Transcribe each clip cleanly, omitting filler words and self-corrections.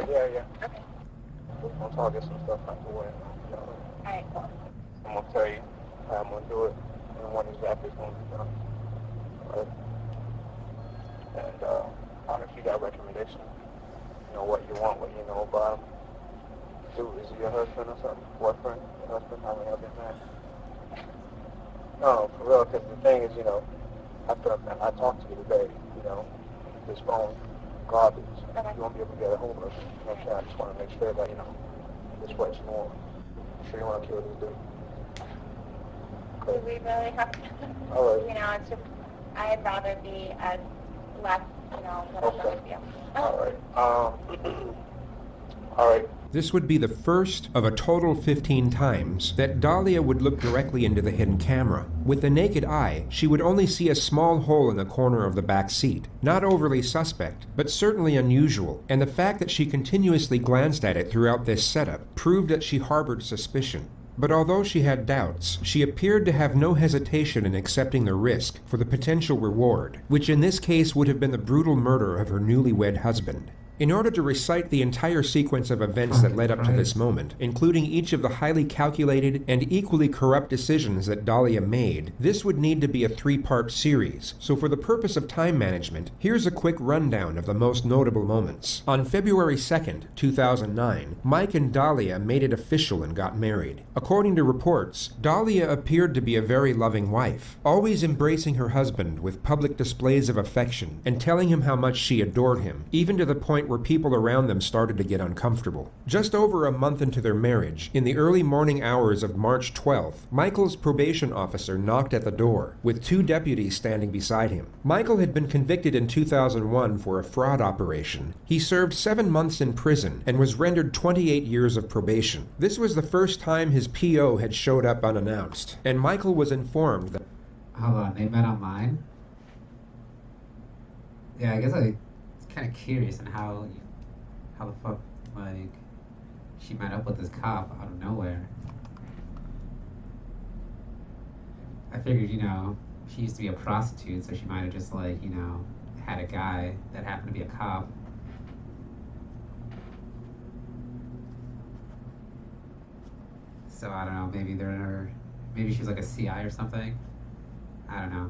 Yeah. Okay. We're gonna talk get some stuff out the way. Alright, cool. I'm gonna tell you how I'm gonna do it and when exactly it's gonna be done. Alright? And I don't know if you got recommendations. You know what you want, what you know about him. Dude, is he your husband or something? Boyfriend? Your husband? How many of you been married? No, for real, because the thing is, after I talked to you today, this phone garbage. Okay. You won't be able to get a hold of it. You know what I'm saying? I just want to make sure that, this works more. I'm sure you want to kill this dude. Do we really have to? All right. It's just, I'd rather be as less, whatever Okay. with you. All right. All right. This would be the first of a total 15 times that Dalia would look directly into the hidden camera. With the naked eye, she would only see a small hole in the corner of the back seat. Not overly suspect, but certainly unusual, and the fact that she continuously glanced at it throughout this setup proved that she harbored suspicion. But although she had doubts, she appeared to have no hesitation in accepting the risk for the potential reward, which in this case would have been the brutal murder of her newlywed husband. In order to recite the entire sequence of events that led up to this moment, including each of the highly calculated and equally corrupt decisions that Dalia made, this would need to be a 3-part series. So for the purpose of time management, here's a quick rundown of the most notable moments. On February 2nd, 2009, Mike and Dalia made it official and got married. According to reports, Dalia appeared to be a very loving wife, always embracing her husband with public displays of affection and telling him how much she adored him, even to the point where people around them started to get uncomfortable. Just over a month into their marriage, in the early morning hours of March 12th, Michael's probation officer knocked at the door, with 2 deputies standing beside him. Michael had been convicted in 2001 for a fraud operation. He served 7 months in prison and was rendered 28 years of probation. This was the first time his PO had showed up unannounced, and Michael was informed that... Hold on, they met online? Yeah, I guess I... kind of curious on how the fuck, like, she met up with this cop out of nowhere. I figured, she used to be a prostitute, so she might have just, like, had a guy that happened to be a cop. So, I don't know, maybe she's like a CI or something. I don't know.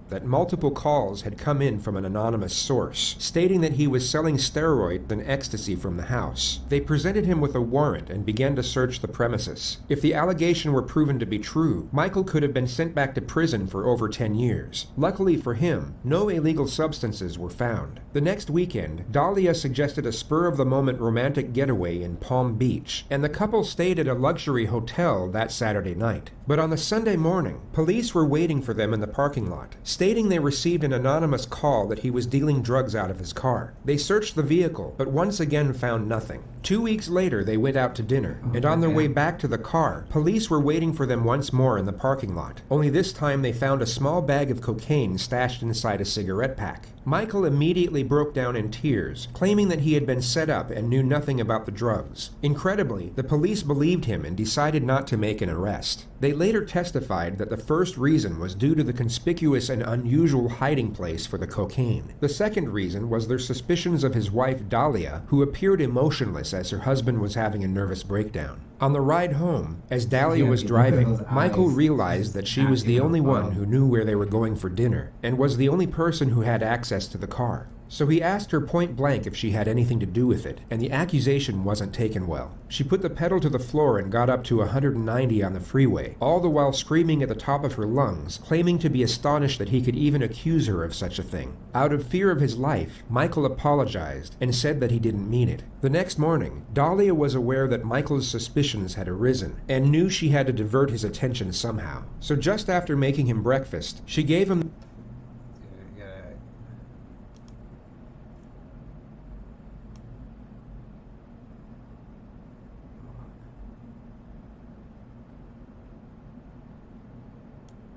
That multiple calls had come in from an anonymous source, stating that he was selling steroids and ecstasy from the house. They presented him with a warrant and began to search the premises. If the allegation were proven to be true, Michael could have been sent back to prison for over 10 years. Luckily for him, no illegal substances were found. The next weekend, Dalia suggested a spur-of-the-moment romantic getaway in Palm Beach, and the couple stayed at a luxury hotel that Saturday night. But on the Sunday morning, police were waiting for them in the parking lot, stating they received an anonymous call that he was dealing drugs out of his car. They searched the vehicle, but once again found nothing. 2 weeks later, they went out to dinner, and on their way back to the car, police were waiting for them once more in the parking lot. Only this time they found a small bag of cocaine stashed inside a cigarette pack. Michael immediately broke down in tears, claiming that he had been set up and knew nothing about the drugs. Incredibly, the police believed him and decided not to make an arrest. They later testified that the first reason was due to the conspicuous and unusual hiding place for the cocaine. The second reason was their suspicions of his wife Dalia, who appeared emotionless as her husband was having a nervous breakdown. On the ride home, as Dalia was driving, Michael realized that she was the only one who knew where they were going for dinner, and was the only person who had access to the car. So he asked her point blank if she had anything to do with it, and the accusation wasn't taken well. She put the pedal to the floor and got up to 190 on the freeway, all the while screaming at the top of her lungs, claiming to be astonished that he could even accuse her of such a thing. Out of fear of his life, Michael apologized and said that he didn't mean it. The next morning, Dalia was aware that Michael's suspicions had arisen, and knew she had to divert his attention somehow. So just after making him breakfast, she gave him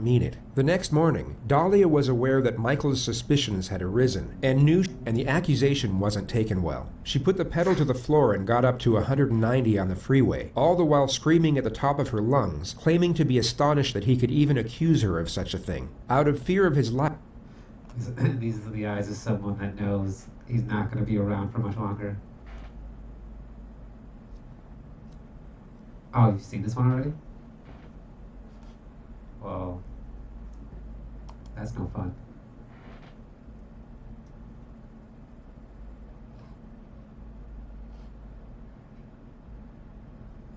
mean it. The next morning, Dalia was aware that Michael's suspicions had arisen, and the accusation wasn't taken well. She put the pedal to the floor and got up to 190 on the freeway, all the while screaming at the top of her lungs, claiming to be astonished that he could even accuse her of such a thing. Out of fear of his life, These are the eyes of someone that knows he's not going to be around for much longer. Oh, you've seen this one already? Well, that's no fun.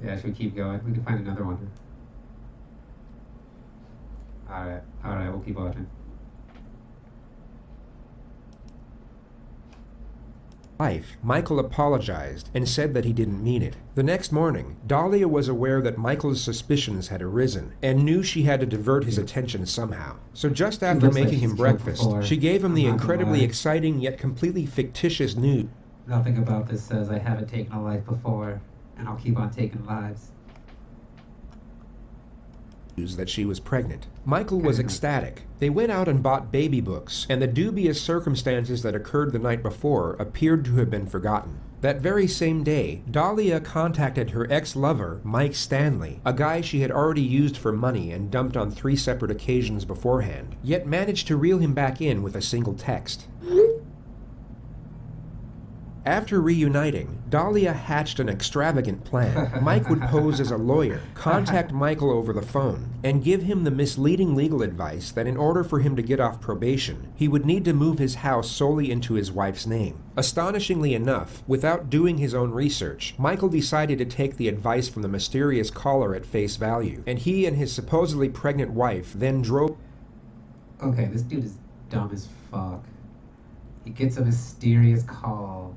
Yeah, should we keep going? We can find another one. Alright, we'll keep watching. Wife, Michael apologized and said that he didn't mean it. The next morning, Dalia was aware that Michael's suspicions had arisen and knew she had to divert his attention somehow. So just after looks like making him she's killed breakfast, before. she gave him the I'm not gonna incredibly lie. exciting yet completely fictitious news Nothing about this says I haven't taken a life before, and I'll keep on taking lives. that she was pregnant. Michael was ecstatic. They went out and bought baby books, and the dubious circumstances that occurred the night before appeared to have been forgotten. That very same day, Dalia contacted her ex-lover, Mike Stanley, a guy she had already used for money and dumped on 3 separate occasions beforehand, yet managed to reel him back in with a single text. After reuniting, Dalia hatched an extravagant plan. Mike would pose as a lawyer, contact Michael over the phone, and give him the misleading legal advice that in order for him to get off probation, he would need to move his house solely into his wife's name. Astonishingly enough, without doing his own research, Michael decided to take the advice from the mysterious caller at face value, and he and his supposedly pregnant wife then drove. Okay, this dude is dumb as fuck. He gets a mysterious call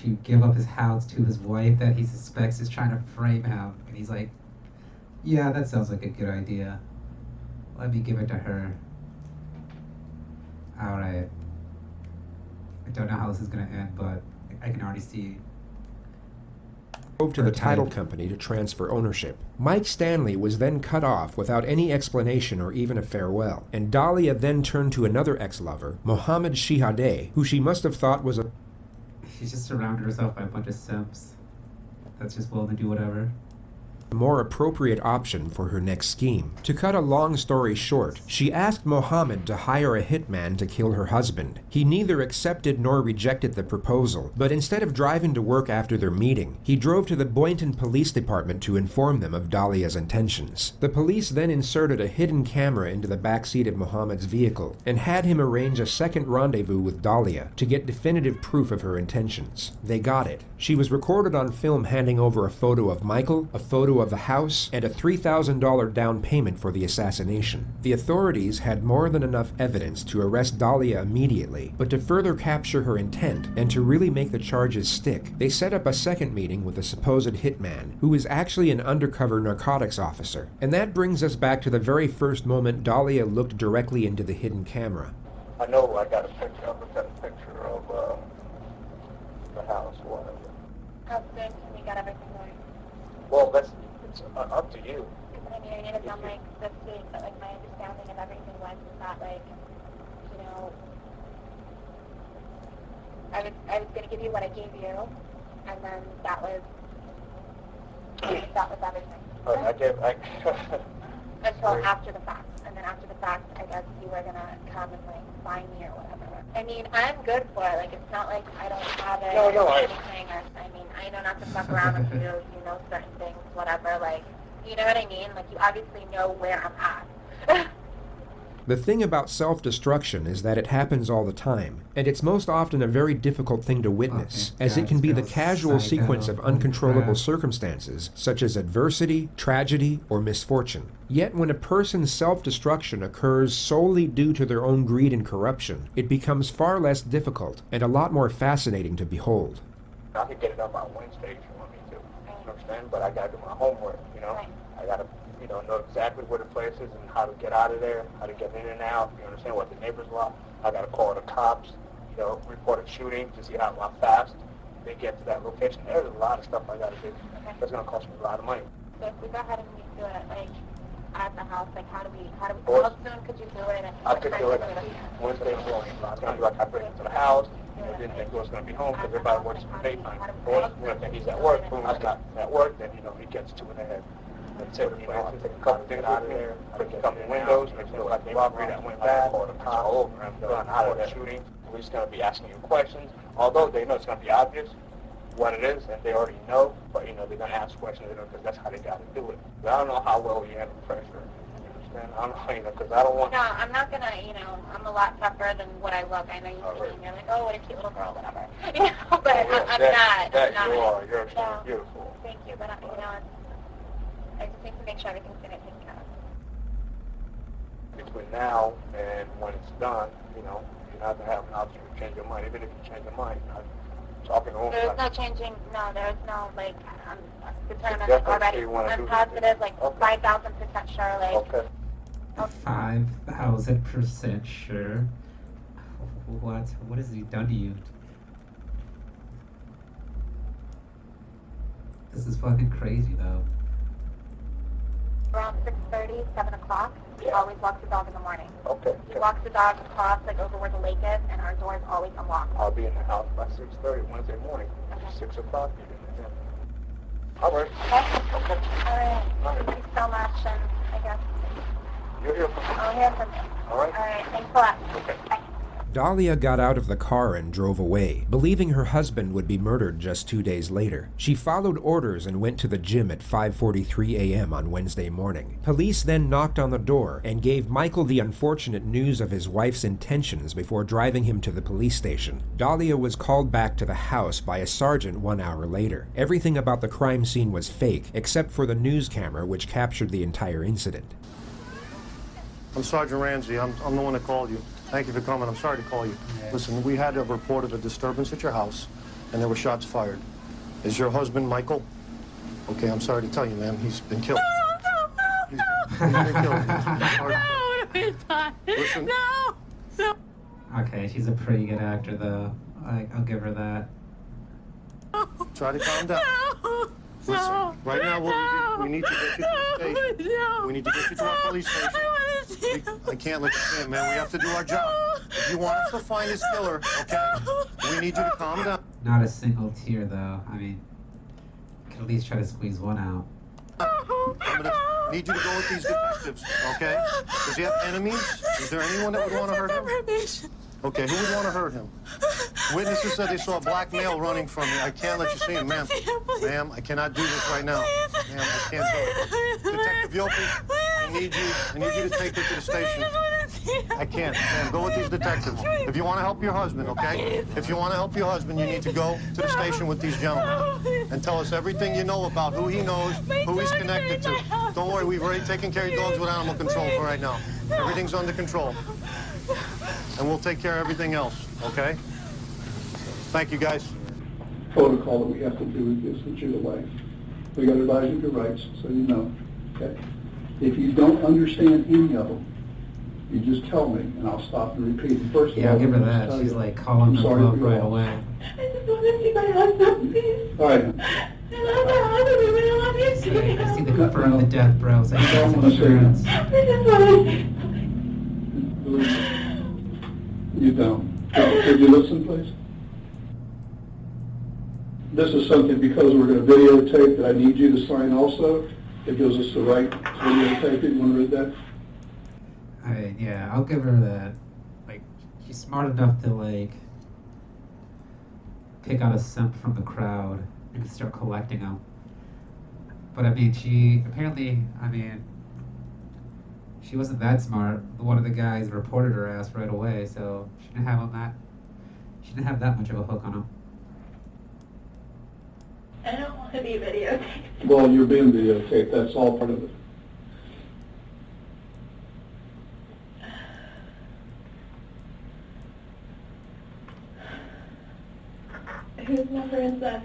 to give up his house to his wife that he suspects is trying to frame him. And he's like, yeah, that sounds like a good idea. Let me give it to her. Alright. I don't know how this is gonna end, but I can already see. To the title company to transfer ownership. Mike Stanley was then cut off without any explanation or even a farewell, and Dalia then turned to another ex-lover, Mohammed Shihadeh, who she must have thought was a She's just surrounded herself by a bunch of simps that's just willing to do whatever. more appropriate option for her next scheme. To cut a long story short, she asked Mohammed to hire a hitman to kill her husband. He neither accepted nor rejected the proposal, but instead of driving to work after their meeting, he drove to the Boynton Police Department to inform them of Dalia's intentions. The police then inserted a hidden camera into the backseat of Mohammed's vehicle and had him arrange a second rendezvous with Dalia to get definitive proof of her intentions. They got it. She was recorded on film handing over a photo of Michael, a photo of the house, and a $3,000 down payment for the assassination. The authorities had more than enough evidence to arrest Dalia immediately, but to further capture her intent and to really make the charges stick, they set up a second meeting with a supposed hitman, who is actually an undercover narcotics officer. And that brings us back to the very first moment Dalia looked directly into the hidden camera. I know I got a picture. I looked at a picture of the house or whatever. How soon can we get everything going? Well, it's up to you. I mean, I made it sound like this week, but like my understanding of everything was that like, you know, I was gonna give you what I gave you, and then that was everything. Until after the fact, and then after the fact, I guess you were gonna come and like find me or whatever. I mean, I'm good for it. Like, it's not like I don't have it or anything. Or, I mean, I know not to fuck around with you. You know certain things, whatever. Like, you know what I mean? Like, you obviously know where I'm at. The thing about self-destruction is that it happens all the time, and it's most often a very difficult thing to witness, as it can be the casual sequence of uncontrollable circumstances, such as adversity, tragedy, or misfortune. Yet when a person's self-destruction occurs solely due to their own greed and corruption, it becomes far less difficult and a lot more fascinating to behold. I could get it up on Wednesday if you want me to. You understand? But I gotta do my homework, you know? Right. I gotta, know exactly where the place is and how to get out of there, how to get in and out, you understand, what the neighbors want. I gotta call the cops, report a shooting to see how fast they get to that location. There's a lot of stuff I gotta do. Okay. That's gonna cost me a lot of money. So if we go ahead and we do it, like, at the house, like, how Or- soon could you do it? And I what could time do it are we looking at? Wednesday morning. It's gonna be like I bring it to the house. I didn't think he was gonna be home because everybody works from daytime. Or when I think he's at work, boom, I'm not at work, then, he gets to it ahead. That's it, I take a couple things out of there, break a couple windows, make sure like the robbery that went bad, or the cops, I'm done out of that shooting. we're just going to be asking you questions, although they know it's going to be obvious what it is, and they already know, but, you know, they're going to ask questions, you know, because that's how they got to do it. But I don't know how well you handle pressure. You understand? I don't know, you know, because I don't want... No, I'm not going to, you know, I'm a lot tougher than what I look. I know you see me and you're like, oh, what a cute little girl, whatever. You know, but I'm not. You are. You're extremely beautiful. Thank you, but, you know, I just need to make sure everything's going to take care of. Between now and when it's done, you know, you have to have an option to change your mind. Even if you change your mind, you're not talking to him. There's no changing, no, there's no, like, I'm determined already. I'm positive, like, 5,000% sure, like. Okay. 5,000% sure? What has he done to you? This is fucking crazy, though. Around 6:30, 7 o'clock, he always walks the dog in the morning. Okay. He walks the dog across, like, over where the lake is, and our door is always unlocked. I'll be in the house by 6:30 Wednesday morning. Okay. 6 o'clock. All right. Okay? Okay. All right. Thank you so much, and I guess You'll hear from me. I'll hear from you. All right. All right. Thanks a lot. Okay. Bye. Dahlia got out of the car and drove away, believing her husband would be murdered just 2 days later. She followed orders and went to the gym at 5:43 a.m. on Wednesday morning. Police then knocked on the door and gave Michael the unfortunate news of his wife's intentions before driving him to the police station. Dahlia was called back to the house by a sergeant 1 hour later. Everything about the crime scene was fake, except for the news camera which captured the entire incident. I'm Sergeant Ramsey. I'm the one that called you. Thank you for coming. I'm sorry to call you. Listen, we had a report of a disturbance at your house, and there were shots fired. Is your husband Michael? Okay, I'm sorry to tell you, ma'am. He's been killed. He's been killed. Listen. No! Okay, she's a pretty good actor, though. I'll give her that. Try to calm down. Listen, right now we need to get you to the station. We need to get you to our police station. I can't let you in, man. We have to do our job. If you want us to find this killer, okay, we need you to calm down. Not a single tear, though. I mean, you could at least try to squeeze one out. I'm gonna need you to go with these detectives, okay? Does he have enemies? Is there anyone that would want to hurt him? Okay, who would want to hurt him? Witnesses said they saw a black male running from me. I can't let you see him, ma'am. Ma'am, I cannot do this right now. Ma'am, I can't do it. Detective Yopi, I need you to take her to the station. I can't. Ma'am, go with these detectives. If you want to help your husband, okay? If you want to help your husband, you need to go to the station with these gentlemen and tell us everything you know about who he knows, who he's connected to. Don't worry, we've already taken care of your dogs with animal control for right now. Everything's under control. And we'll take care of everything else, okay? Thank you, guys. Protocol that we have to do with this, that you're the wife. We got to advise you of your rights, so you know, okay? If you don't understand any of them, you just tell me, and I'll stop and repeat. First of all, I'll give her that. She's like calling the bluff right away. I just want to see my husband, please. All right. I love my husband, I love you too. I just need to confirm the death, bro. So I need some insurance. I just want to You don't. Could you listen, please? This is something, because we're going to videotape, that I need you to sign also. It gives us the right to videotape it. You want to read that? Yeah, I'll give her that. Like, she's smart enough to, like, pick out a simp from the crowd and start collecting them. But, I mean, she wasn't that smart. One of the guys reported her ass right away, so she didn't have that much of a hook on him. I don't want to be videotaped. Well, you're being videotaped. That's all part of it. Whose number is that?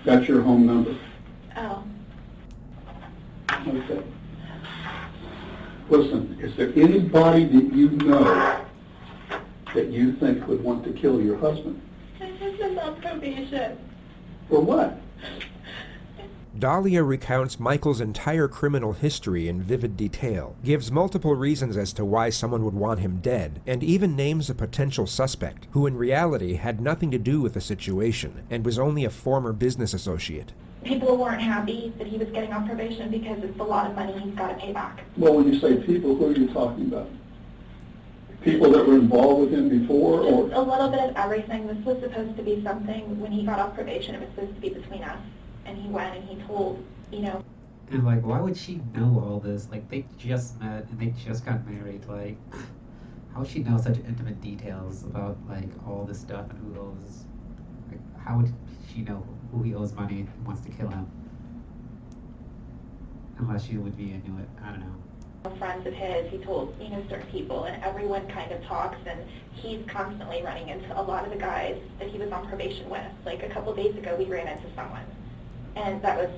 That's your home number. Oh. Okay. Listen, is there anybody that you know that you think would want to kill your husband? My husband's on probation. For what? Dahlia recounts Michael's entire criminal history in vivid detail, gives multiple reasons as to why someone would want him dead, and even names a potential suspect, who in reality had nothing to do with the situation and was only a former business associate. People weren't happy that he was getting off probation because it's a lot of money he's got to pay back. Well, when you say people, who are you talking about? People that were involved with him before, or? Just a little bit of everything. This was supposed to be something, when he got off probation, it was supposed to be between us. And he went and he told, you know. And like, why would she know all this? Like, they just met and they just got married. Like, how would she know such intimate details about like all this stuff and who owes? Like, how would she know who he owes money and wants to kill him? Unless she would be into it. I don't know. Friends of his, he told, you know, certain people, and everyone kind of talks, and he's constantly running into a lot of the guys that he was on probation with. Like a couple days ago, we ran into someone, and that was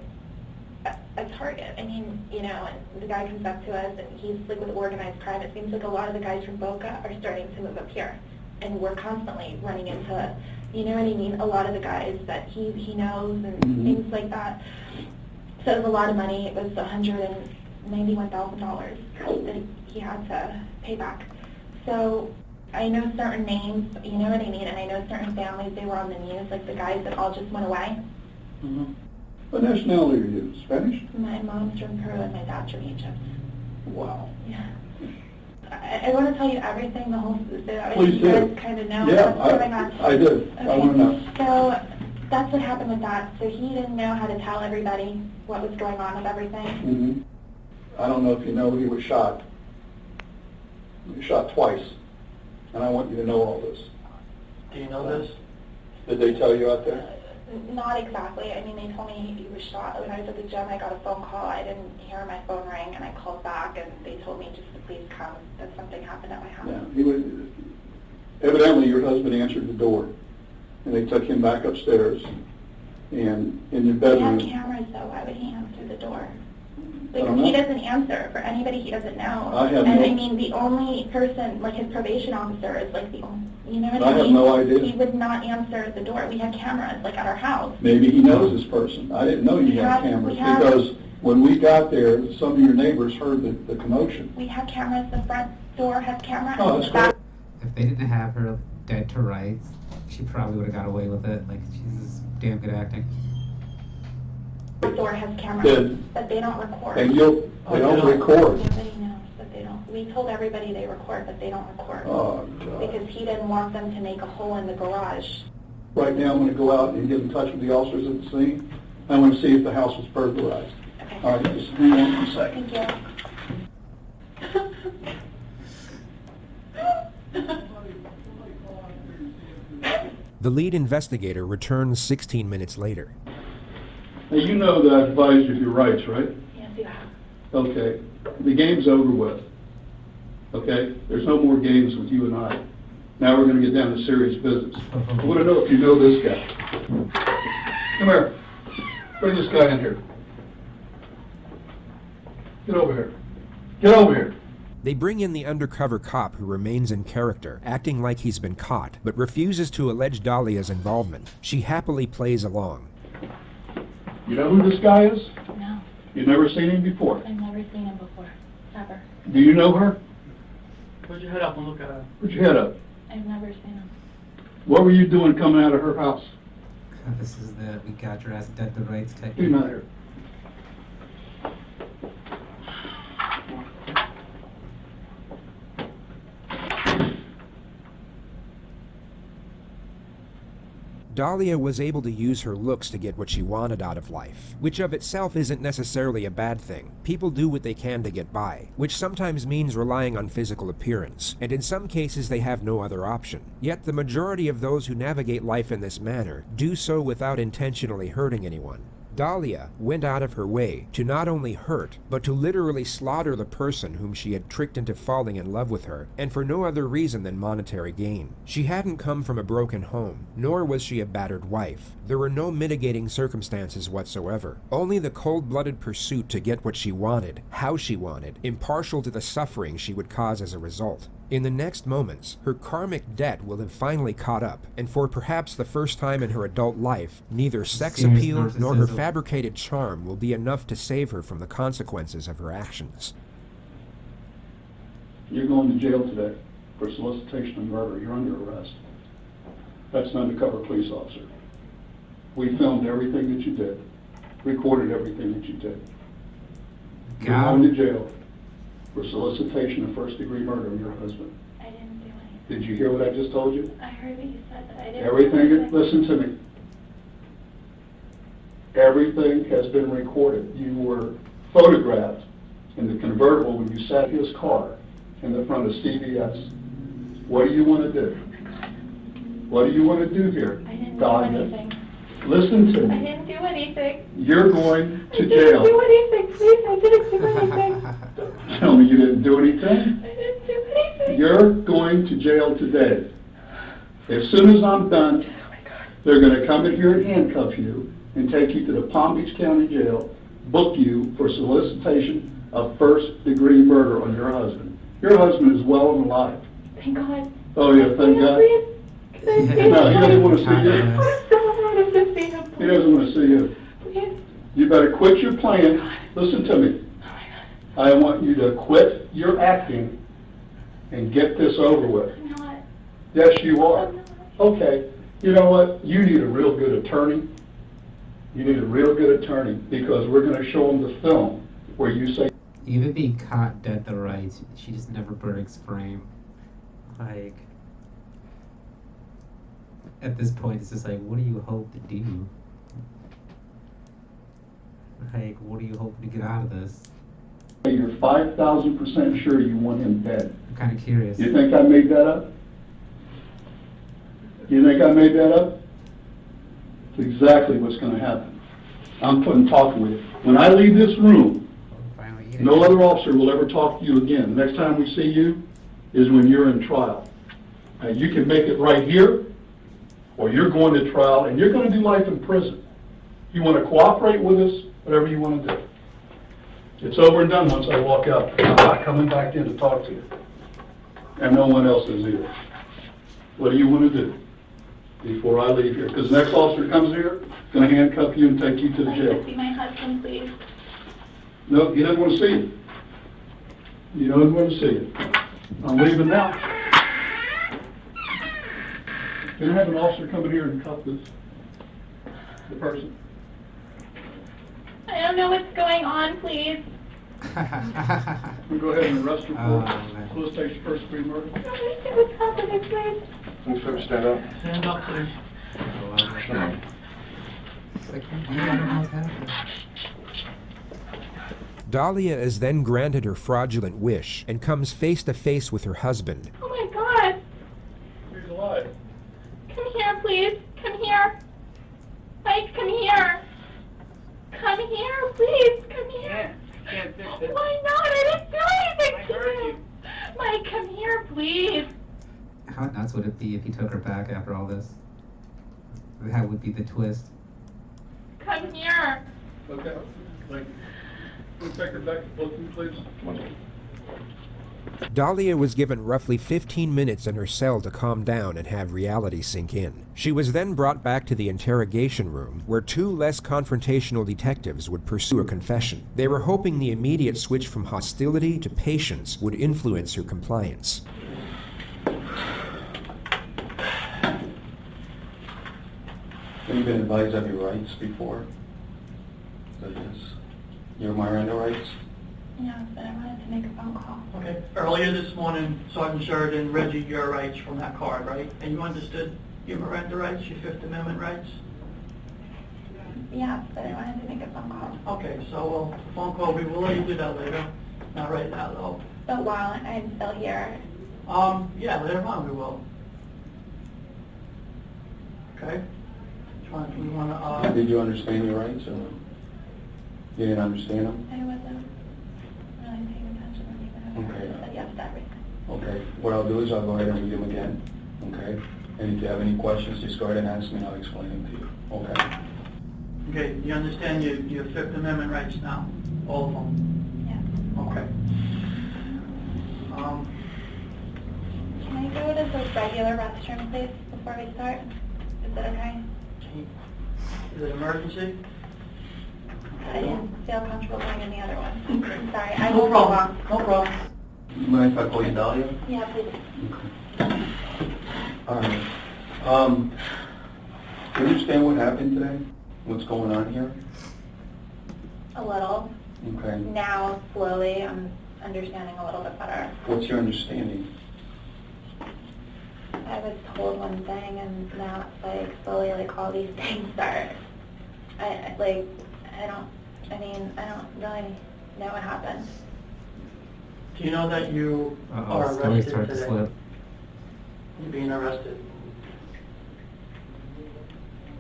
a target. I mean, you know, and the guy comes up to us, and he's like with organized crime. It seems like a lot of the guys from Boca are starting to move up here, and we're constantly running into, you know what I mean, a lot of the guys that he knows and things like that. So it was a lot of money. It was $191,000 that he had to pay back. So I know certain names, you know what I mean, and I know certain families, they were on the news, like the guys that all just went away. What nationality are you? Spanish? My mom's from Peru and my dad's from Egypt. Wow. Yeah. I want to tell you everything, the whole, so that Please you do. guys kind of know Yeah, what's going on. I do. Okay. I want to know. So that's what happened with that. So he didn't know how to tell everybody what was going on with everything. I don't know if you know, he was shot. He was shot twice. And I want you to know all this. Do you know this? Did they tell you out there? Not exactly. I mean, they told me he was shot. When I was at the gym, I got a phone call. I didn't hear my phone ring, and I called back, and they told me just to please come, that something happened at my house. Yeah. He was, evidently, your husband answered the door, and they took him back upstairs. And in your We bedroom. have cameras, though. Why would he answer the door? I don't Like, know. he doesn't answer for anybody he doesn't know. I have and no- I mean, the only person, like his probation officer, is like the only, you know what I I have mean? no idea. He would not answer the door. We have cameras, like at our house. Maybe he knows this person. I didn't know you had cameras, we have- because when we got there, some of your neighbors heard the commotion. We have cameras. The front door has cameras. Oh, that's The back great. If they didn't have her dead to rights, she probably would have got away with it. Like, she's damn good acting. door has cameras, Good. but they don't record. And they don't record. Nobody knows, but they don't. We told everybody they record, but they don't record. Oh, God. Because he didn't want them to make a hole in the garage. Right now, I'm going to go out and get in touch with the officers at the scene. I want to see if the house was burglarized. Okay. All right, just hang on one second. Thank you. The lead investigator returns 16 minutes later. Now, you know that I've advised you of your rights, right? Yes, you have. Okay. The game's over with. Okay? There's no more games with you and I. Now we're going to get down to serious business. I want to know if you know this guy. Come here. Bring this guy in here. Get over here. Get over here. They bring in the undercover cop who remains in character, acting like he's been caught, but refuses to allege Dalia's involvement. She happily plays along. You know who this guy is? No, You've never seen him before. I've never seen him before. Ever. Do you know her? Put your head up and look at her. Put your head up. I've never seen him. What were you doing coming out of her house? This is the we got your ass dead to rights Do technique. not here. Dalia was able to use her looks to get what she wanted out of life, which of itself isn't necessarily a bad thing. People do what they can to get by, which sometimes means relying on physical appearance, and in some cases they have no other option. Yet the majority of those who navigate life in this manner do so without intentionally hurting anyone. Dalia went out of her way to not only hurt, but to literally slaughter the person whom she had tricked into falling in love with her, and for no other reason than monetary gain. She hadn't come from a broken home, nor was she a battered wife. There were no mitigating circumstances whatsoever, only the cold-blooded pursuit to get what she wanted, how she wanted, impartial to the suffering she would cause as a result. In the next moments, her karmic debt will have finally caught up, and for perhaps the first time in her adult life, neither sex Serious appeal nor her narcissism. fabricated charm will be enough to save her from the consequences of her actions. You're going to jail today for solicitation of murder. You're under arrest. That's an undercover police officer. We filmed everything that you did, recorded everything that you did. You're God. going to jail for solicitation of first-degree murder of your husband. I didn't Did you hear what I just told you? I heard what you said, but I didn't. Everything, listen to me. Everything has been recorded. You were photographed in the convertible when you sat in his car in the front of CVS. What do you want to do? What do you want to do here? I didn't do Dalia? anything. Listen to I me. didn't do anything. You're going I to didn't do jail. anything, please. I didn't do anything. Tell me you didn't do anything? I didn't do anything. You're going to jail today. As soon as I'm done, they're going to come in here and handcuff you and take you to the Palm Beach County Jail, book you for solicitation of first-degree murder on your husband. Your husband is well and alive. Thank God. Oh, yeah, thank God. Please. Can I see No, he him? doesn't want to see you. I still want to see him. He doesn't want to see you. Please. You better quit your playing. Listen to me. I want you to quit your acting and get this over with. I'm not. Yes, you are. I'm not. Okay. You know what? You need a real good attorney. You need a real good attorney because we're going to show them the film where you say, Even being caught dead the right, she just never breaks frame. Like, at this point, it's just like, what do you hope to do? Like, what do you hope to get out of this? you're 5,000% sure you want him dead. I'm kind of curious. You think I made that up? You think I made that up? It's exactly what's going to happen. I'm talking with you. When I leave this room, Finally, no other officer will ever talk to you again. The next time we see you is when you're in trial. You can make it right here, or you're going to trial, and you're going to do life in prison. You want to cooperate with us, whatever you want to do. It's over and done once I walk out. I'm not coming back in to talk to you. And no one else is either. What do you want to do before I leave here? Because the next officer comes here, going to handcuff you and take you to the I'd like jail. to see my husband, please. No, he doesn't want to see you. He doesn't want to see you. I'm leaving now. Can I have an officer come in here and cuff the person? I don't know what's going on, please. We'll go ahead and arrest her man. for solicitation first degree murder. I want to see what's happening, please. Inspector, stand up. Stand up, please. It's like, you don't know what's happening. Dalia is then granted her fraudulent wish and comes face to face with her husband. Oh my God. He's alive. Come here, please. Come here. Mike, come here. Come here, please. Come here. Can't fix it. Why not? I didn't do anything I to heard you. you. Mike, come here, please. How nuts would it be if he took her back after all this? That would be the twist. Come here. Okay. Thank you. We'll take her back to booking, please. Dalia was given roughly 15 minutes in her cell to calm down and have reality sink in. She was then brought back to the interrogation room, where two less confrontational detectives would pursue a confession. They were hoping the immediate switch from hostility to patience would influence her compliance. Have you been advised of your rights before? That is, your Miranda rights? Yeah, but I wanted to make a phone call. Okay, earlier this morning, Sergeant Sheridan read you your rights from that card, right? And you understood your Miranda rights, your Fifth Amendment rights? Yeah, but I wanted to make a phone call. Okay, so the phone call, we will let you do that later. Not right now, though. But while I'm still here, Yeah, later on we will. Okay? We want to, Did you understand your rights, or you didn't understand them? I wasn't really paying attention to anything. Okay. I said yes to everything. Okay, what I'll do is I'll go ahead and read them again, okay? And if you have any questions, just go ahead and ask me and I'll explain them to you, okay? okay, you understand your Fifth Amendment rights now? All of them? Yeah. Okay. Can I go to the regular restroom, please, before we start? Is that okay? Is it emergency? I didn't feel comfortable going in the other one. Okay. I'm sorry, I No won't be problem, long. no problem. You mind if I call you Dalia? Yeah, please. Okay. All right. You understand what happened today? What's going on here? A little. Okay. Now, slowly, I'm understanding a little bit better. What's your understanding? I was told one thing, and now it's like slowly, like all these things start. I don't really know what happened. Do you know that you are Story arrested starts to today? slip. You're being arrested.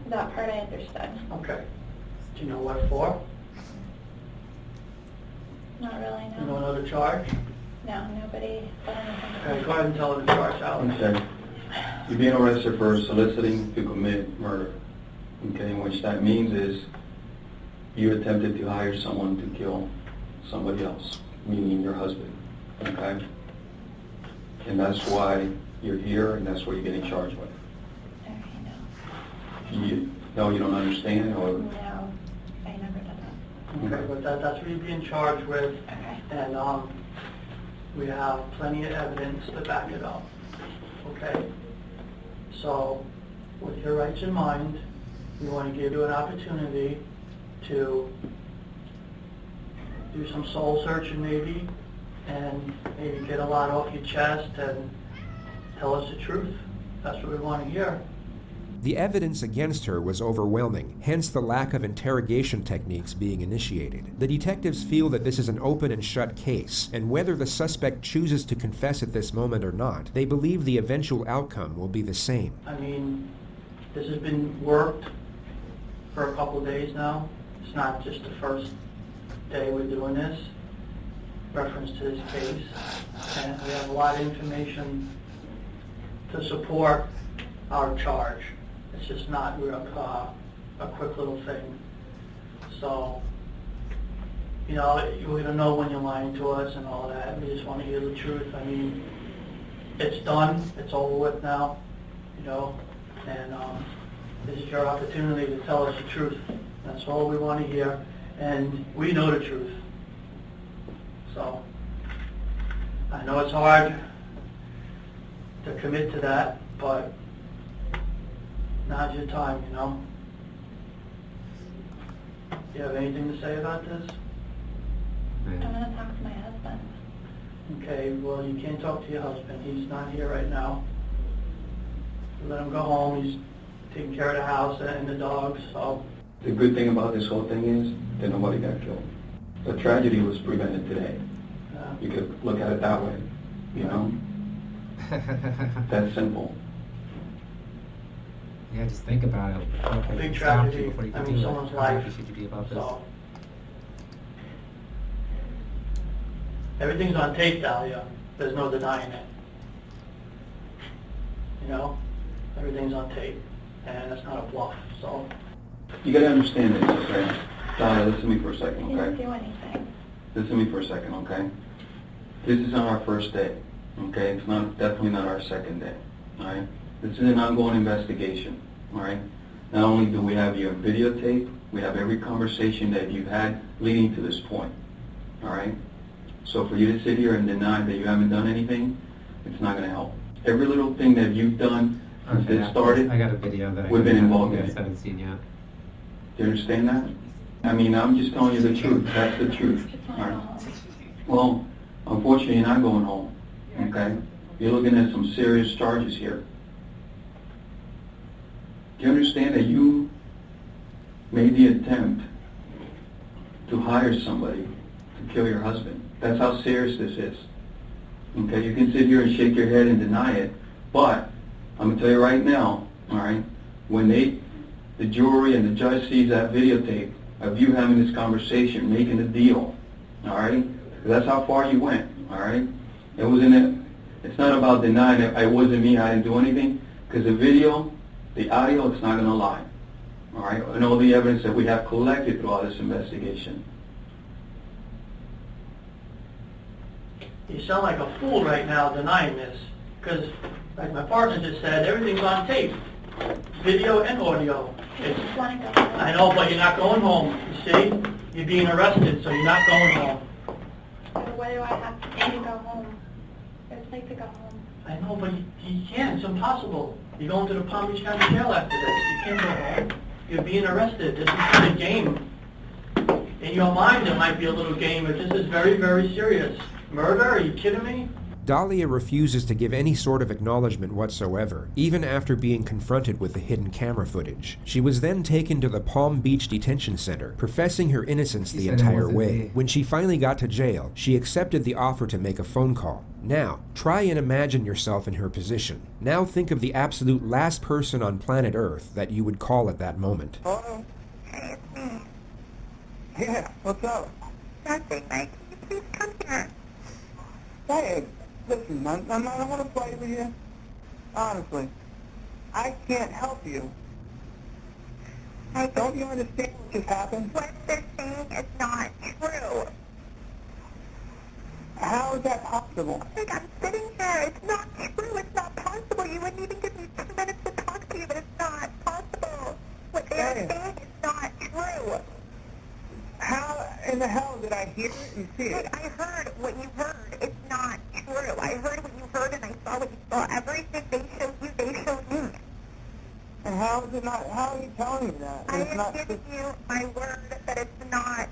That part I understood. Okay. Do you know what for? Not really, You no. don't know the charge? No, nobody said anything. Okay, go ahead and tell the charge, Alex. Okay. You're being arrested for soliciting to commit murder. Okay, which that means is you attempted to hire someone to kill somebody else, meaning your husband. Okay? And that's why you're here, and that's what you're getting charged with. Okay, No, you don't understand, or? no, I never did that. Okay, but that's what you're being charged with, Okay. and we have plenty of evidence to back it up. Okay? So, with your rights in mind, we want to give you an opportunity to do some soul searching maybe, and maybe get a lot off your chest and tell us the truth. That's what we want to hear. The evidence against her was overwhelming, hence the lack of interrogation techniques being initiated. The detectives feel that this is an open and shut case, and whether the suspect chooses to confess at this moment or not, they believe the eventual outcome will be the same. I mean, this has been worked for a couple of days now. It's not just the first day we're doing this, reference to this case. And we have a lot of information to support our charge. It's just not a quick little thing. So, you know, we don't know when you're lying to us and all that. We just want to hear the truth. I mean, it's done. It's over with now, you know, and this is your opportunity to tell us the truth. That's all we want to hear, and we know the truth. So, I know it's hard to commit to that, but now's your time, you know? Do you have anything to say about this? I'm gonna talk to my husband. Okay, well, you can't talk to your husband. He's not here right now. Let him go home. He's taking care of the house and the dogs, so. The good thing about this whole thing is that nobody got killed. The tragedy was prevented today. You could look at it that way, you know? That's simple. Yeah, just think about it. Okay, Big stop you tragedy. before you I can mean, do it. someone's How life. happy should you be about this? So, everything's on tape, Dalia. There's no denying it. You know? Everything's on tape. And it's not a bluff, so. You gotta understand this, okay? Donna, listen to me for a second, He didn't okay? do anything. Listen to me for a second, okay? This is not our first day, okay? It's definitely not our second day, all right? This is an ongoing investigation, all right? Not only do we have your videotape, we have every conversation that you've had leading to this point, all right? So for you to sit here and deny that you haven't done anything, it's not gonna help. Every little thing that you've done since Okay, it started, I got a video that we've been involved you in guys it. haven't seen yet. Do you understand that? I mean, I'm just telling you the truth. That's the truth. All right. Well, unfortunately, you're not going home. Okay? You're looking at some serious charges here. Do you understand that you made the attempt to hire somebody to kill your husband? That's how serious this is. Okay? You can sit here and shake your head and deny it, but I'm going to tell you right now, all right, when the jury and the judge sees that videotape of you having this conversation, making a deal, all right? That's how far you went, all right? It's not about denying it wasn't me, I didn't do anything, because the video, the audio, it's not going to lie, all right? And all the evidence that we have collected throughout this investigation. You sound like a fool right now denying this, because, like my partner just said, everything's on tape, video and audio. I just want to go home. I know, but you're not going home, you see? You're being arrested, so you're not going home. What do I have to do to go home? I would like to go home. I know, but you can't, it's impossible. You're going to the Palm Beach County Jail after this, you can't go home. You're being arrested, this is not a game. In your mind, it might be a little game, but this is very, very serious. Murder, are you kidding me? Dalia refuses to give any sort of acknowledgement whatsoever, even after being confronted with the hidden camera footage. She was then taken to the Palm Beach Detention Center, professing her innocence the entire way. When she finally got to jail, she accepted the offer to make a phone call. Now, try and imagine yourself in her position. Now think of the absolute last person on planet Earth that you would call at that moment. Hello? Hey, it's me. Yeah, what's up? Nothing, Mike. Can you please come here? Hey, listen, I don't want to play with you. Honestly, I can't help you. Don't you understand what just happened? What they're saying is not true. How is that possible? Like, I'm sitting here. It's not true. It's not possible. You wouldn't even give me 2 minutes to talk to you, but it's not possible. What they are saying is not true. How in the hell did I hear it and see it? Like, I heard what you heard. It's not true. I heard what you heard and I saw what you saw. Everything they showed you, they showed me. And how is it not? How are you telling me that? I am giving you my word that it's not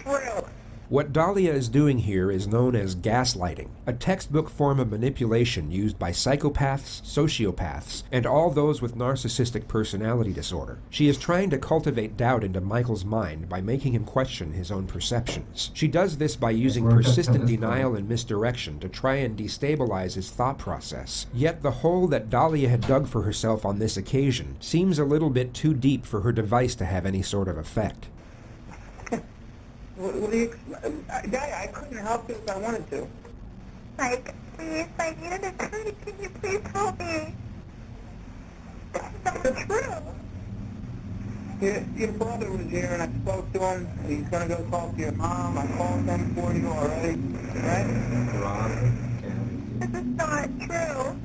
true. What Dalia is doing here is known as gaslighting, a textbook form of manipulation used by psychopaths, sociopaths, and all those with narcissistic personality disorder. She is trying to cultivate doubt into Michael's mind by making him question his own perceptions. She does this by using persistent denial and misdirection to try and destabilize his thought process. Yet the hole that Dalia had dug for herself on this occasion seems a little bit too deep for her device to have any sort of effect. What do you... I couldn't help you if I wanted to. Like, please, I need an attorney. Can you please help me? That's not true. Your brother was here and I spoke to him. He's going to go talk to your mom. I called them for you already. Right? This is not true.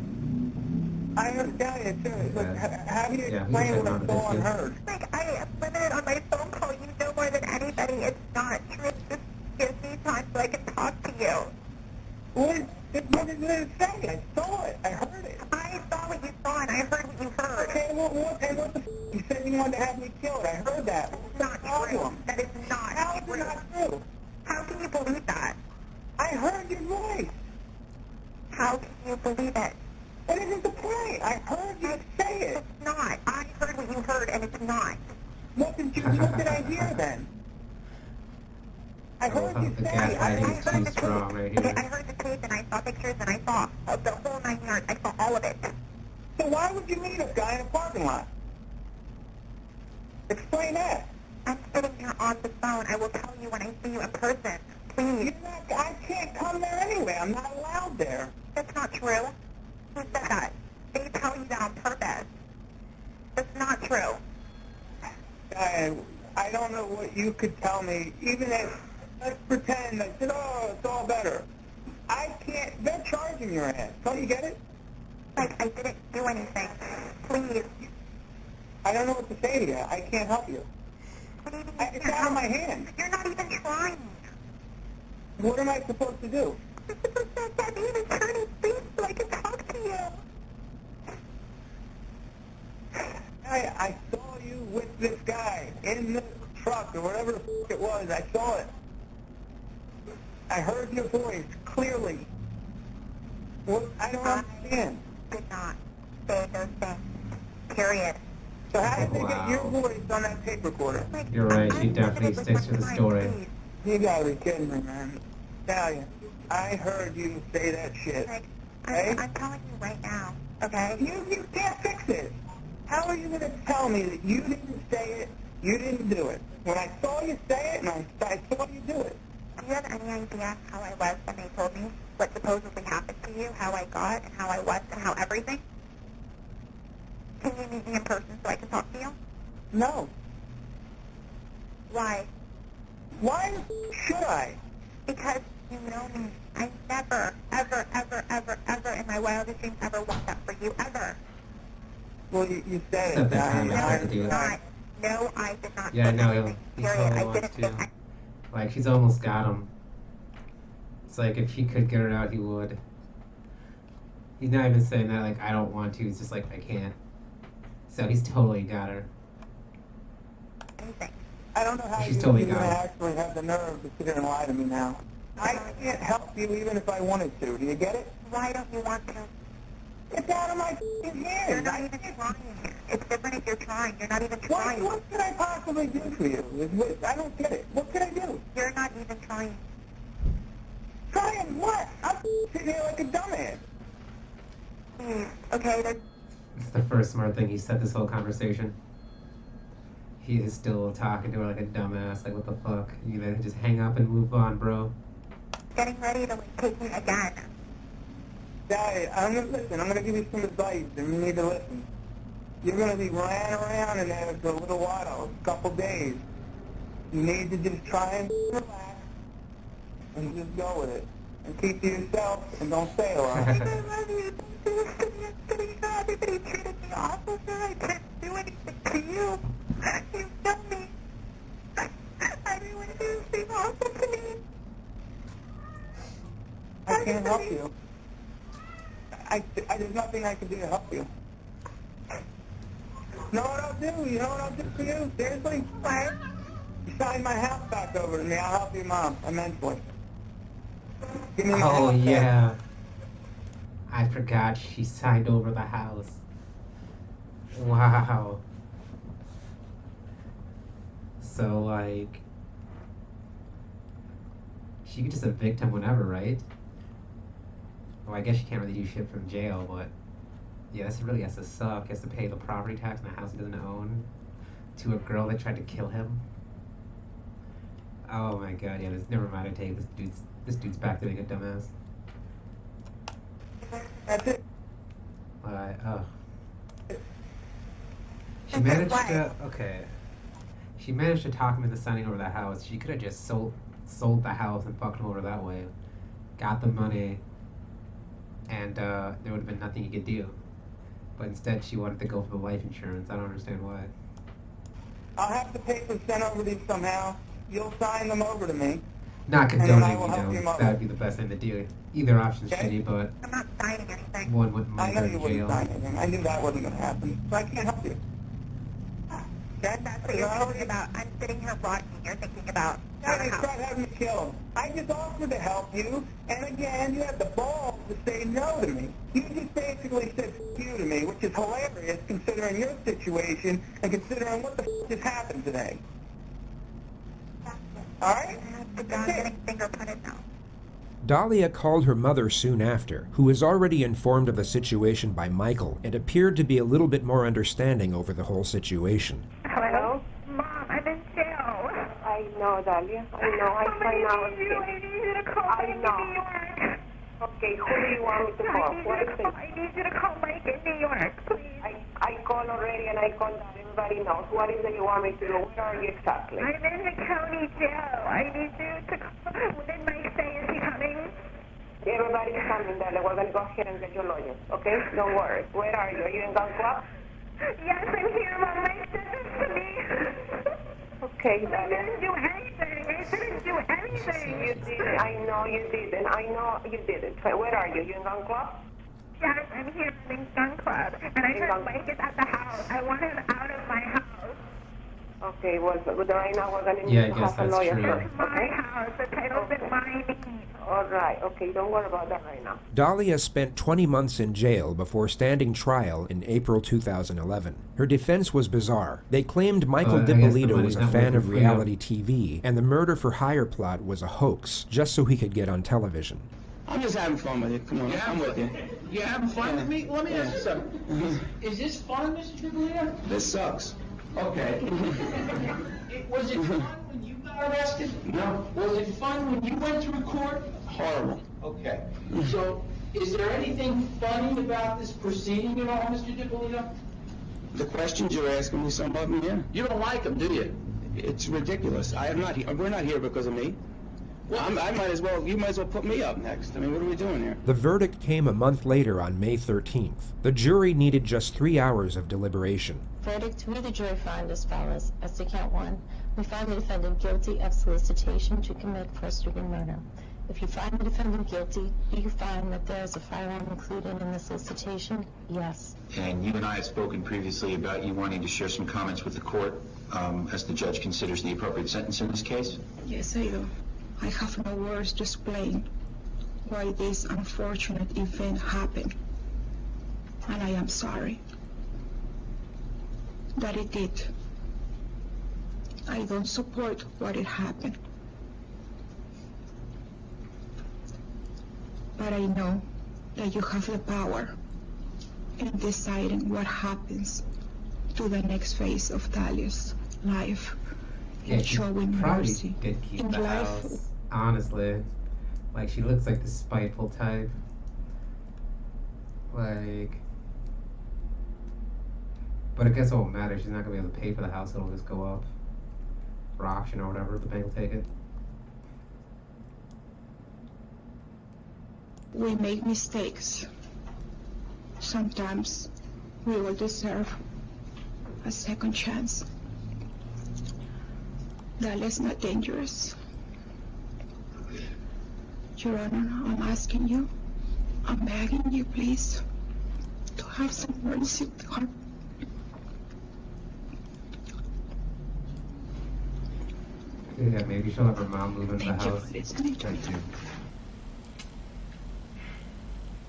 I heard Dalia too. Look, how do you explain what I saw and heard? Like, I am limited on my phone call. You know more than anybody. It's not true. Just give me time so I can talk to you. What did it say? I saw it. I heard it. I saw what you saw and I heard what you heard. Okay, what the f***? You said you wanted to have me killed. I heard that. It's not true. That is not How is it not true? How can you believe that? I heard your voice. How can you believe it? What isn't the point? I heard you say it. It's not. I heard what you heard, and it's not. What did I hear then? I heard you say it. I heard the tape. Okay, I heard the tape, and I saw pictures, and I saw the whole 9 yards. I saw all of it. So why would you meet a guy in a parking lot? Explain that. I'm sitting here on the phone. I will tell you when I see you in person. Please. I can't come there anyway. I'm not allowed there. That's not true. Who said that? They tell you that on purpose. That's not true. I don't know what you could tell me. Even if, let's pretend, I said, oh, it's all better. I can't, they're charging your ass. Don't you get it? Like, I didn't do anything. Please. I don't know what to say to you. I can't help you. What do you mean It's out of my hands. You're not even trying. What am I supposed to do? You're supposed to get me an attorney, please, so I can talk to you. I saw you with this guy in the truck or whatever the f*** it was. I saw it. I heard your voice clearly. What? I don't understand. I did not say those things. Period. So how did they get your voice on that tape recorder? You're right, she definitely sticks to the story. You gotta be kidding me, man. Dalia, I heard you say that shit. Like, Okay? I'm telling you right now, okay? You can't fix it. How are you going to tell me that you didn't say it, you didn't do it? When I saw you say it and I saw you do it. Do you have any idea how I was when they told me what supposedly happened to you, how I got and how I was and how everything? Can you meet me in person so I can talk to you? No. Why? Why should I? Because you know me. I never, ever, ever, ever, ever in my wildest dreams ever want that for you, ever. Well, you said Except it. that time it had to do with Not. No, I did not. Yeah, no, he Period. totally I wants didn't. to. Like, she's almost got him. It's like, if he could get her out, he would. He's not even saying that, like, I don't want to. He's just like, I can't. So he's totally got her. Anything. I don't know how She's you're totally going to got it. actually have the nerve to sit here and lie to me now. I can't help you even if I wanted to. Do you get it? Why don't you want to? It's out of my f***ing hands. You're not even trying. It's different if you're trying. You're not even trying. What can I possibly do for you? I don't get it. What can I do? You're not even trying. Trying what? I'm sitting here like a dumbass. Okay, then. It's the first smart thing he said this whole conversation. He is still talking to her like a dumbass. Like, what the fuck? You either just hang up and move on, bro. Getting ready to take me again. Dalia, I'm gonna give you some advice, and you need to listen. You're gonna be running around in there for a little while, a couple days. You need to just try and relax, and just go with it. And keep to yourself, and don't say a lot. I love you. Everybody treated me awful, sir. I didn't do anything to you. You know me. Everyone did seem awful to me. I can't help you. There's nothing I can do to help you. Know what I'll do? You know what I'll do for you? Seriously? What? You sign my house back over to me. I'll help your mom immensely. Give me Oh, yeah. I forgot she signed over the house. Wow. So, like, she could just evict him whenever, right? Well, I guess she can't really do shit from jail, but yeah, this really has to suck. He has to pay the property tax on a house he doesn't own to a girl that tried to kill him. Oh my god, yeah, never mind, I take this dude's back to being a dumbass. That's it. She managed to, okay. She managed to talk him into signing over the house. She could have just sold the house and fucked him over that way. Got the money, and there would have been nothing he could do. But instead, she wanted to go for the life insurance. I don't understand why. I'll have the papers sent over to you somehow. You'll sign them over to me. Not condoning, that would be the best thing to do. Either option's shitty, but I'm not signing anything. one wouldn't I mind know going you to wouldn't jail. sign anything. I knew that wasn't going to happen. So I can't help you. That's what you're thinking about. I'm sitting here watching. You're thinking about Start having me killed. I just offered to help you, and again, you have the balls to say no to me. You just basically said f*** you to me, which is hilarious considering your situation and considering what the f*** just happened today. All right? I'm getting fingerprinted now. Dalia called her mother soon after, who was already informed of the situation by Michael and appeared to be a little bit more understanding over the whole situation. Hello? Mom, I'm in jail. I know, Dalia. I know. I find out. I need you to call Mike in New York. Okay, who do you want me to call? I need you to call Mike in New York, please. I called already and I called that. Everybody knows. What is it you want me to do? Where are you exactly? I'm in the county jail. I need you to call. Did Mike say, is he coming? Everybody's coming, Dalia. We're going to go ahead and get your lawyers, okay? Don't worry. Where are you? Are you in Gun Club? Yes, I'm here, Mom. Mike said this to me. Okay, Dalia. I didn't do anything. I didn't do anything. You didn't. I know you didn't. I know you didn't. Where are you? You in Gun Club? Yes, I'm here in Gun Club. And I heard Mike is at the house. I want him out of my house. Okay, well, right now we're going to need to have a lawyer first, It's my house. The title's in my name. All right. Okay, don't worry about that right now. Dalia spent 20 months in jail before standing trial in April 2011. Her defense was bizarre. They claimed Michael Dippolito was a fan of reality TV, and the murder-for-hire plot was a hoax, just so he could get on television. I'm just having fun with you. Come on, I'm with you. You're having fun with me? Let me ask you something. Is this fun, Mr. Dippolito? This sucks. Okay. Was it fun when you got arrested? No. Was it fun when you went through court? Horrible. Okay. So, is there anything funny about this proceeding at all, Mr. Dippolito? The questions you're asking me, some of them, yeah. You don't like them, do you? It's ridiculous. We're not here because of me. Well, you might as well put me up next. I mean, what are we doing here? The verdict came a month later on May 13th. The jury needed just 3 hours of deliberation. Verdict: we, the jury, find as follows. As to count 1, we find the defendant guilty of solicitation to commit first-degree murder. If you find the defendant guilty, do you find that there is a firearm included in the solicitation? Yes. And you and I have spoken previously about you wanting to share some comments with the court as the judge considers the appropriate sentence in this case? Yes, I do. I have no words to explain why this unfortunate event happened, and I am sorry that it did. I don't support what it happened, but I know that you have the power in deciding what happens to the next phase of Dalia's life. Yeah, And she showing probably mercy could keep in the life. house. Honestly, like she looks like the spiteful type. Like, but I guess it won't matter. She's not gonna be able to pay for the house. It'll just go up for auction or whatever. The bank will take it. We make mistakes. Sometimes we will deserve a second chance. Dalia's not dangerous. Your Honor, I'm asking you, I'm begging you, please, to have some mercy on her. Yeah, maybe she'll have her mom move into the house. Thank you.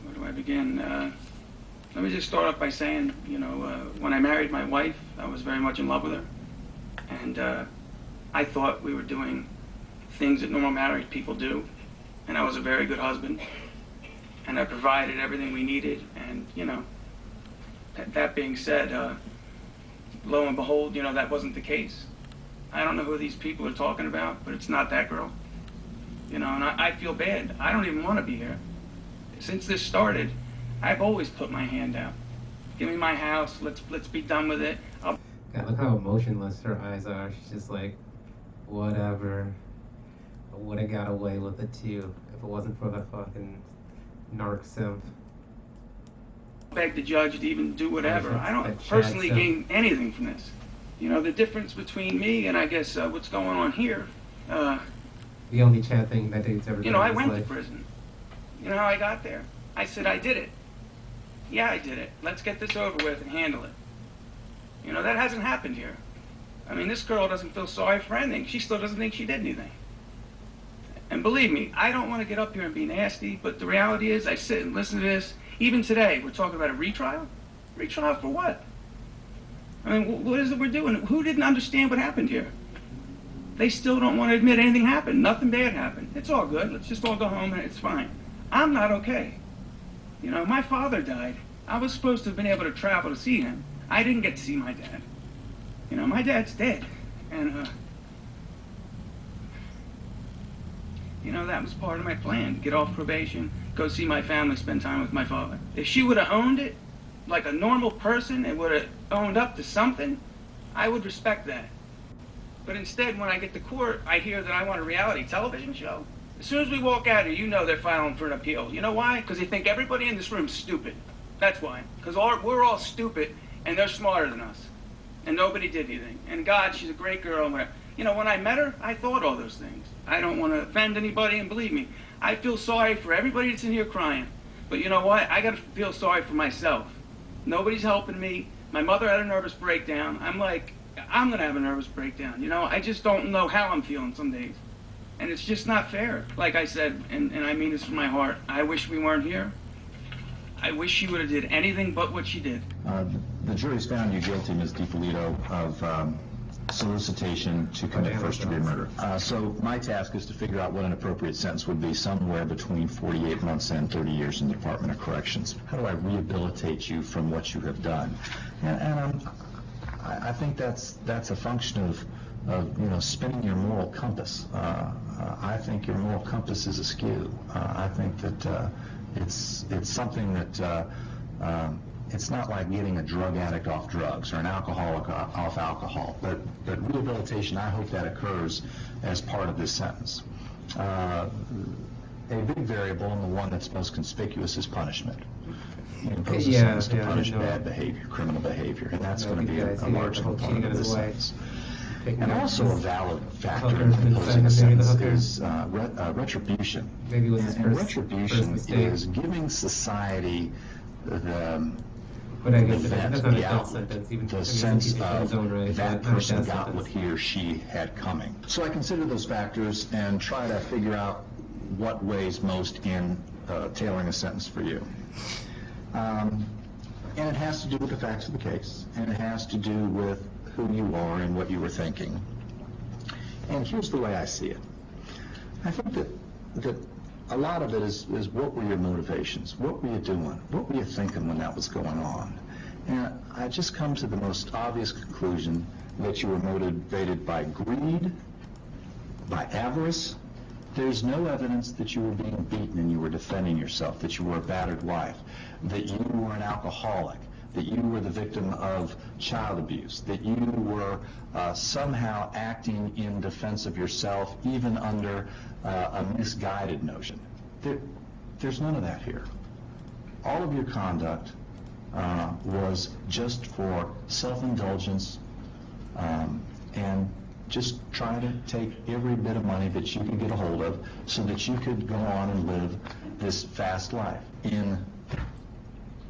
Where do I begin? Let me just start off by saying, when I married my wife, I was very much in love with her. And I thought we were doing things that normal married people do. And I was a very good husband. And I provided everything we needed. And, that being said, lo and behold, that wasn't the case. I don't know who these people are talking about, but it's not that girl. And I feel bad. I don't even want to be here. Since this started, I've always put my hand out. Give me my house. Let's be done with it. God, look how emotionless her eyes are. She's just like, whatever. I would have got away with it too if it wasn't for the fucking narc simp. Beg the judge to even do whatever. I don't personally gain anything from this. The difference between me and I guess what's going on here. The only Chad thing that dude's ever done. I in his went life. to prison. You know how I got there? I said I did it. Yeah, I did it. Let's get this over with and handle it. That hasn't happened here. I mean, this girl doesn't feel sorry for anything. She still doesn't think she did anything. And believe me, I don't want to get up here and be nasty, but the reality is I sit and listen to this. Even today, we're talking about a retrial? Retrial for what? I mean, what is it we're doing? Who didn't understand what happened here? They still don't want to admit anything happened. Nothing bad happened. It's all good. Let's just all go home and it's fine. I'm not okay. My father died. I was supposed to have been able to travel to see him. I didn't get to see my dad. My dad's dead. And, that was part of my plan, to get off probation, go see my family, spend time with my father. If she would have owned it, like a normal person, and would have owned up to something, I would respect that. But instead, when I get to court, I hear that I want a reality television show. As soon as we walk out here, they're filing for an appeal. You know why? Because they think everybody in this room's stupid. That's why. Because we're all stupid, and they're smarter than us. And nobody did anything. And God, she's a great girl. And whatever. When I met her, I thought all those things. I don't want to offend anybody, and believe me, I feel sorry for everybody that's in here crying. But you know what? I got to feel sorry for myself. Nobody's helping me. My mother had a nervous breakdown. I'm like, I'm going to have a nervous breakdown. I just don't know how I'm feeling some days. And it's just not fair. Like I said, and I mean this from my heart, I wish we weren't here. I wish she would have did anything but what she did. The jury's found you guilty, Ms. Dippolito, of solicitation to commit first-degree murder. So my task is to figure out what an appropriate sentence would be, somewhere between 48 months and 30 years in the Department of Corrections. How do I rehabilitate you from what you have done? And I think that's a function of spinning your moral compass. I think your moral compass is askew. I think that it's something that it's not like getting a drug addict off drugs or an alcoholic off alcohol, but rehabilitation, I hope that occurs as part of this sentence. A big variable, and the one that's most conspicuous, is punishment. You impose a sentence to punish bad behavior, criminal behavior, and that's going to be a large component of this sentence. And also a valid factor in imposing a sentence is retribution. And retribution is giving society But I guess event, that's not a the death outlet, sentence, even the sense in his own of right, that not a person death got sentence. what he or she had coming. So I consider those factors and try to figure out what weighs most in tailoring a sentence for you. And it has to do with the facts of the case, and it has to do with who you are and what you were thinking. And here's the way I see it. I think that a lot of it is what were your motivations? What were you doing? What were you thinking when that was going on? And I just come to the most obvious conclusion that you were motivated by greed, by avarice. There's no evidence that you were being beaten and you were defending yourself, that you were a battered wife, that you were an alcoholic, that you were the victim of child abuse, that you were somehow acting in defense of yourself, even under a misguided notion. There's none of that here. All of your conduct was just for self-indulgence and just trying to take every bit of money that you could get a hold of so that you could go on and live this fast life. In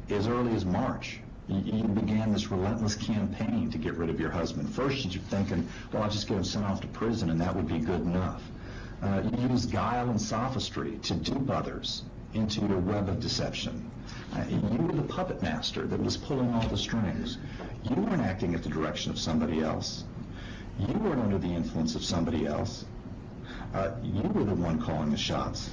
as early as March, you began this relentless campaign to get rid of your husband. First, you're thinking, well, I'll just get him sent off to prison and that would be good enough. You used guile and sophistry to dupe others into your web of deception. You were the puppet master that was pulling all the strings. You weren't acting at the direction of somebody else. You weren't under the influence of somebody else. You were the one calling the shots.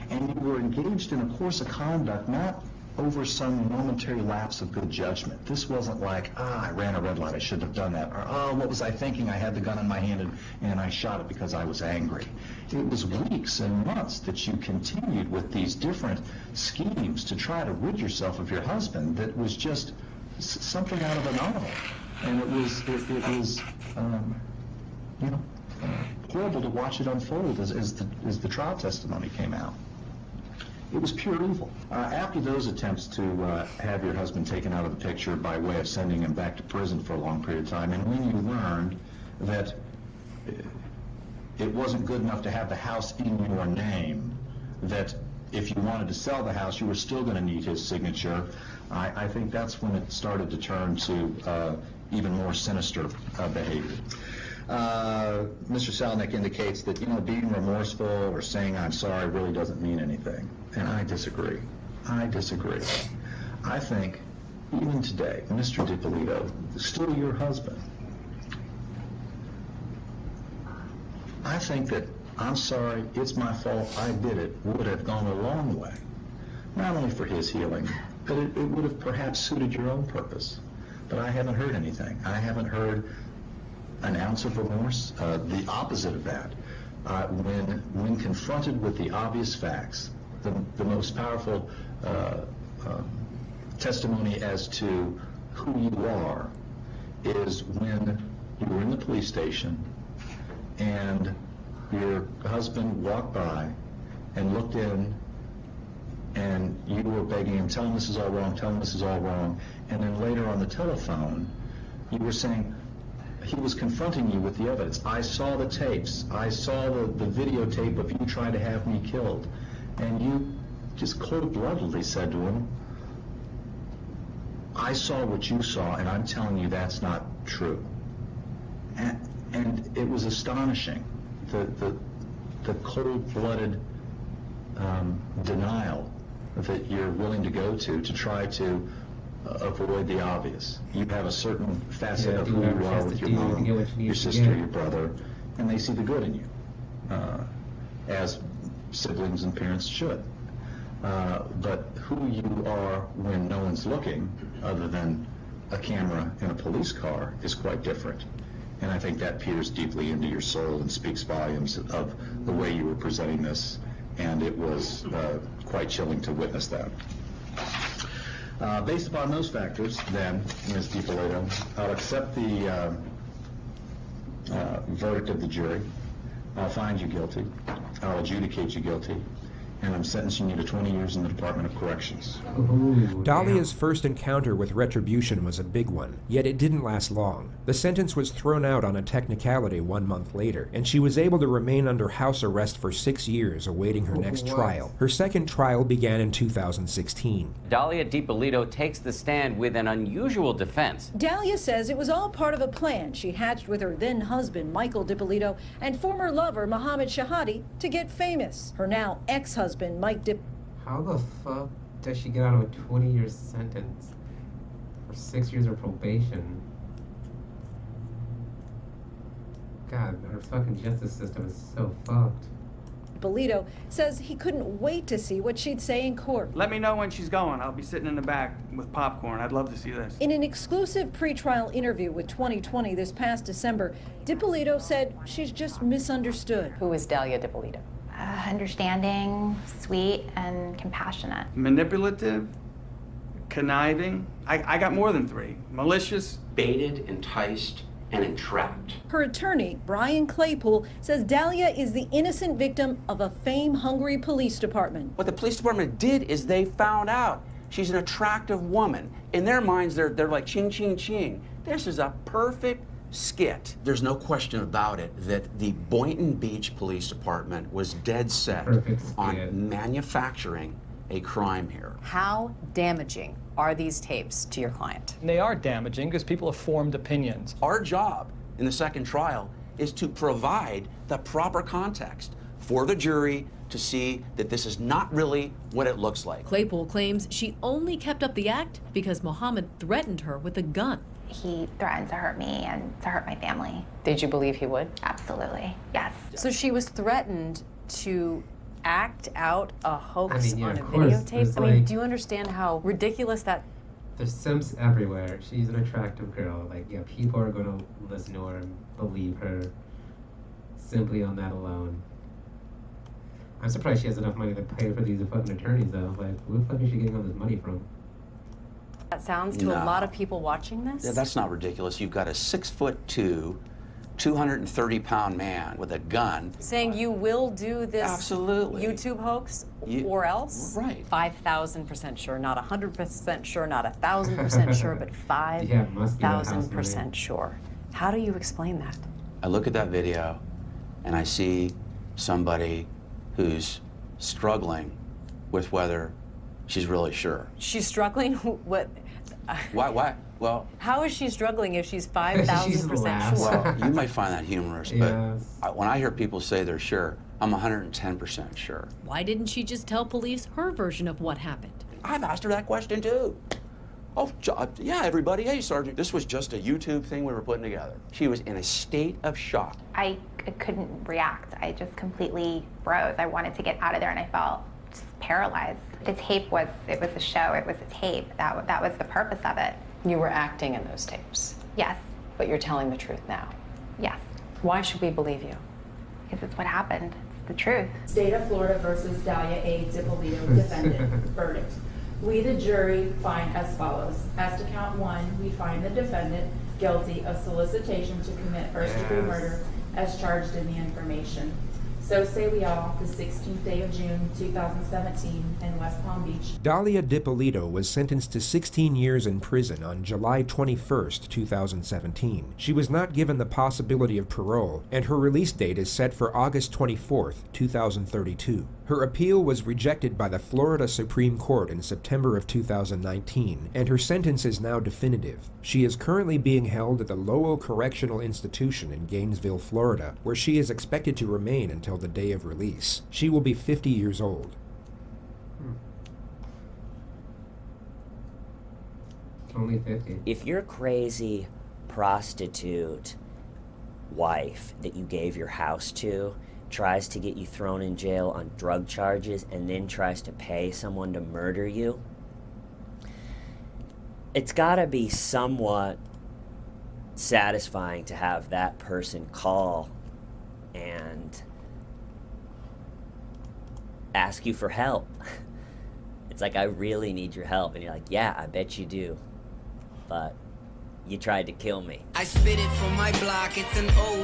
And you were engaged in a course of conduct not over some momentary lapse of good judgment. This wasn't like, I ran a red light, I shouldn't have done that. Or, what was I thinking? I had the gun in my hand and I shot it because I was angry. It was weeks and months that you continued with these different schemes to try to rid yourself of your husband that was just something out of a novel. And it was horrible to watch it unfold as the trial testimony came out. It was pure evil. After those attempts to have your husband taken out of the picture by way of sending him back to prison for a long period of time, and when you learned that it wasn't good enough to have the house in your name, that if you wanted to sell the house, you were still going to need his signature, I think that's when it started to turn to even more sinister behavior. Mr. Salnick indicates that, being remorseful or saying I'm sorry really doesn't mean anything. And I disagree. I think, even today, Mr. Dippolito, still your husband, I think that I'm sorry, it's my fault, I did it, would have gone a long way. Not only for his healing, but it would have perhaps suited your own purpose. But I haven't heard anything. I haven't heard an ounce of remorse. The opposite of that. When confronted with the obvious facts, the most powerful testimony as to who you are is when you were in the police station and your husband walked by and looked in and you were begging him, tell him this is all wrong, tell him this is all wrong, and then later on the telephone you were saying, he was confronting you with the evidence. I saw the tapes. I saw the videotape of you trying to have me killed. And you just cold-bloodedly said to him, I saw what you saw, and I'm telling you that's not true. And it was astonishing, the cold-blooded denial that you're willing to go to try to avoid the obvious. You have a certain facet of who you are with your mom, your sister, your brother, and they see the good in you, as siblings and parents should. But who you are when no one's looking, other than a camera in a police car, is quite different. And I think that peers deeply into your soul and speaks volumes of the way you were presenting this, and it was quite chilling to witness that. Based upon those factors, then, Ms. Dippolito, I'll accept the verdict of the jury. I'll find you guilty. I'll adjudicate you guilty. and I'm sentencing you to 20 years in the Department of Corrections. Dalia's first encounter with retribution was a big one, yet it didn't last long. The sentence was thrown out on a technicality 1 month later, and she was able to remain under house arrest for 6 years awaiting her next trial. Her second trial began in 2016. Dalia Dippolito takes the stand with an unusual defense. Dalia says it was all part of a plan she hatched with her then husband, Michael Dippolito, and former lover, Mohammed Shahadi, to get famous. Her now ex-husband, Mike Dip. How the fuck does she get out of a 20-year sentence for 6 years of probation? God, our fucking justice system is so fucked. Dippolito says he couldn't wait to see what she'd say in court. Let me know when she's going. I'll be sitting in the back with popcorn. I'd love to see this. In an exclusive pretrial interview with 2020 this past December, Dippolito said she's just misunderstood. Who is Dalia Dippolito? Understanding, sweet, and compassionate. Manipulative, conniving. I got more than 3. Malicious. Baited, enticed, and entrapped. Her attorney, Brian Claypool, says Dalia is the innocent victim of a fame-hungry police department. What the police department did is they found out she's an attractive woman. In their minds, they're like ching, ching, ching. This is a perfect skit. There's no question about it that the Boynton Beach Police Department was dead set on manufacturing a crime here. How damaging are these tapes to your client? They are damaging because people have formed opinions. Our job in the second trial is to provide the proper context for the jury to see that this is not really what it looks like. Claypool claims she only kept up the act because Mohammed threatened her with a gun. He threatened to hurt me and to hurt my family. Did you believe he would? Absolutely, yes. So she was threatened to act out a hoax I mean, yeah, on a of course. videotape? I mean, do you understand how ridiculous that... There's simps everywhere. She's an attractive girl. Like, yeah, people are gonna listen to her and believe her simply on that alone. I'm surprised she has enough money to pay for these fucking attorneys, though. Like, where the fuck is she getting all this money from? That sounds to a lot of people watching this? Yeah, that's not ridiculous. You've got a 6'2", 230-pound man with a gun. Saying you will do this Absolutely. YouTube hoax or else? Right. 5,000% sure, not 100% sure, not 1,000% sure, but 5,000% sure. How do you explain that? I look at that video and I see somebody who's struggling with whether she's really sure. She's struggling? What? Why? Well, how is she struggling if she's 5,000% sure? Well, you might find that humorous, but when I hear people say they're sure, I'm 110% sure. Why didn't she just tell police her version of what happened? I've asked her that question too. Oh, yeah, everybody. Hey, Sergeant, this was just a YouTube thing we were putting together. She was in a state of shock. I couldn't react. I just completely froze. I wanted to get out of there and I felt just paralyzed. The tape was a show. It was a tape. That was the purpose of it. You were acting in those tapes? Yes. But you're telling the truth now? Yes. Why should we believe you? Because it's what happened. It's the truth. State of Florida versus Dalia A. Dippolito, defendant. Verdict. We, the jury, find as follows. As to count 1, we find the defendant guilty of solicitation to commit first-degree murder as charged in the information. So say we all, the 16th day of June, 2017, in West Palm Beach. Dalia Dippolito was sentenced to 16 years in prison on July 21, 2017. She was not given the possibility of parole, and her release date is set for August 24, 2032. Her appeal was rejected by the Florida Supreme Court in September of 2019, and her sentence is now definitive. She is currently being held at the Lowell Correctional Institution in Gainesville, Florida, where she is expected to remain until the day of release. She will be 50 years old. Only 50. If your crazy prostitute wife that you gave your house to tries to get you thrown in jail on drug charges and then tries to pay someone to murder you, it's gotta be somewhat satisfying to have that person call and ask you for help. It's like, I really need your help. And you're like, yeah, I bet you do. But you tried to kill me. I spit it from my block, it's an old